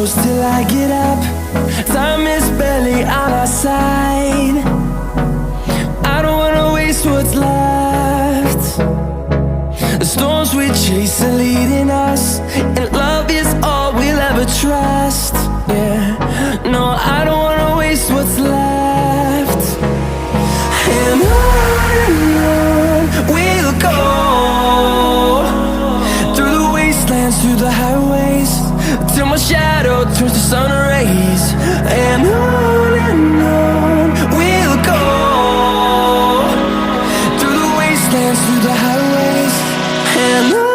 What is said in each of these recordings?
close till I get up. Time is barely on our side. I don't wanna waste what's left. The storms we chase are leading us, and love is all we'll ever trust. Yeah, no, I don't wanna waste what's left. And on we'll go, through the wastelands, through the highways, till my shadow turns to sun rays. And on we'll go, through the wastelands, through the highways, and on.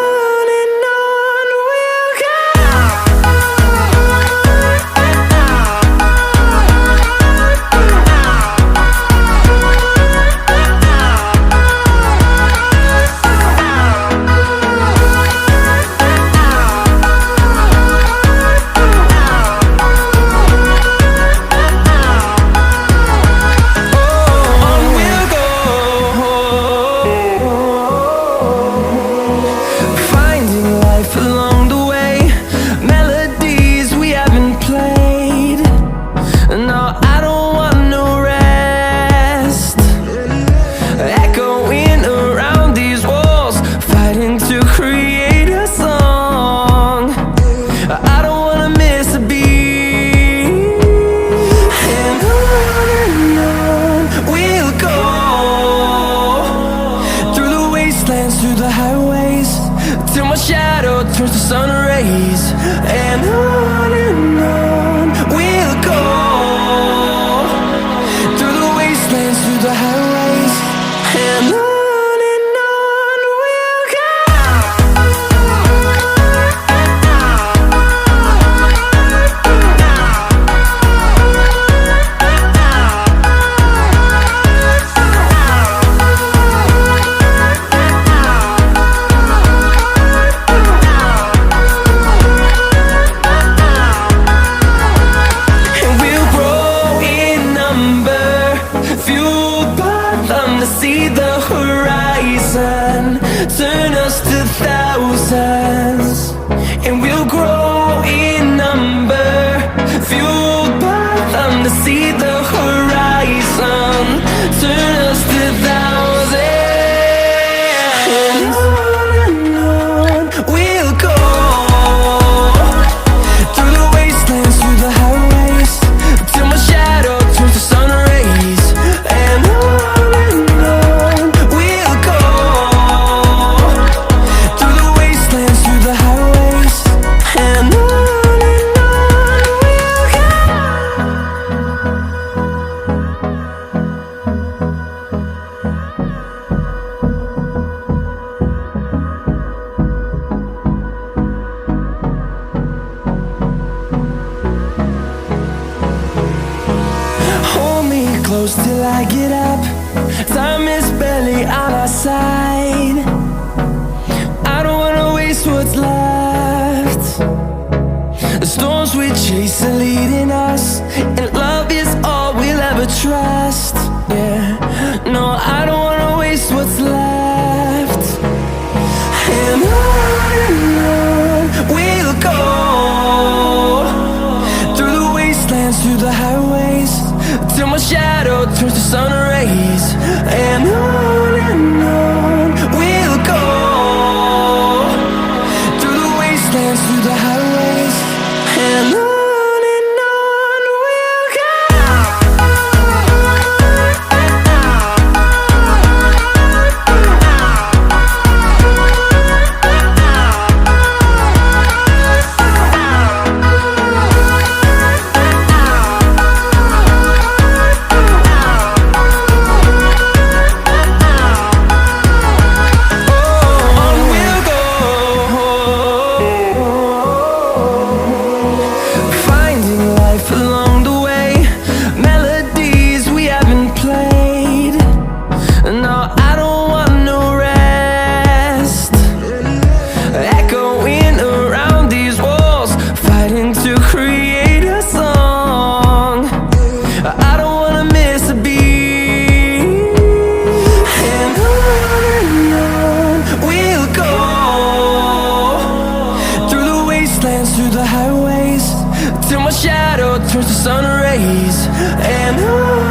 Through the highways, till my shadow turns to sun rays. And on we'll go, through the wastelands, through the highways, and on. See the horizon turn us to thousands, and we'll grow in number, fueled by them. To see the horizon turn us to thousands, and on we'll go, through the wastelands, through the highways, till my shadow turns to sun rays. And on close till I get up. Time is barely on our side. I don't wanna waste what's left. The storms we chase are leading us, and love is all we'll ever trust. Yeah, no, I don't wanna waste what's left. And on we'll go, through the wastelands, through the highways, till my shadow turns to sun rays. And on we'll go, through the wastelands, through the highways, and on. breeze. And on